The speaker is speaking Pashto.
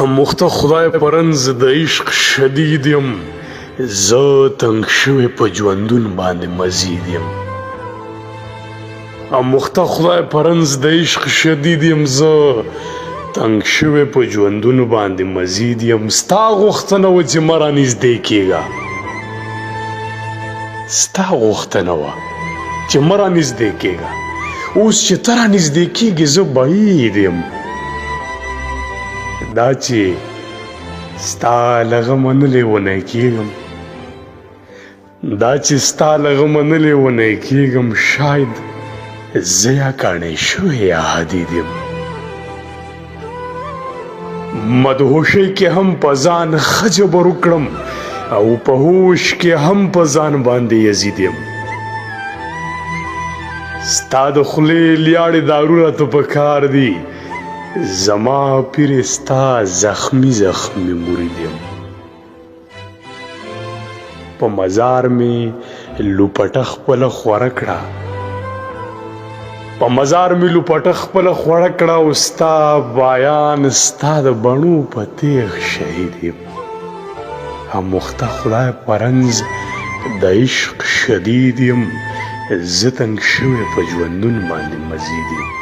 مخته خدای پرنز د عشق شدید یم، زه تنگ شوی په ژوندون باندې مزید یم. مخته خدای پرنز د عشق شدید یم، زه تنگ شوی په ژوندون باندې مزید یم. ستا غوښتنه وه چې مه رانږدې کېږه، ستا غوښتنه وه چې مه رانږدې کېږه. اوس چې ته رانږدې کېږې زه بعید یم. دا چې ستا له غمه نه لیونی کېږم، دا چې ستا له غمه نه لیونی کېږم، شاید زه یا کاڼی شوی یا حدید یم. مدهوشۍ کې هم په ځان ښه جبر وکړم او په هوش کې هم په ځان باندې یزید یم. ستا د خولې لیاړې دارو راته په کار دي، زما پیر ستا زخمی زخمی مرید یم. په مزار می لوپټه خپله خوره کړه، په مزار می لوپټه خپله خوره کړه او ستا بایان ستا د بڼو په تیغ شهید یم. مخته خدای پرنز د عشق شدید یم، زه تنگ شوی په ژوندون باندې مزید یم.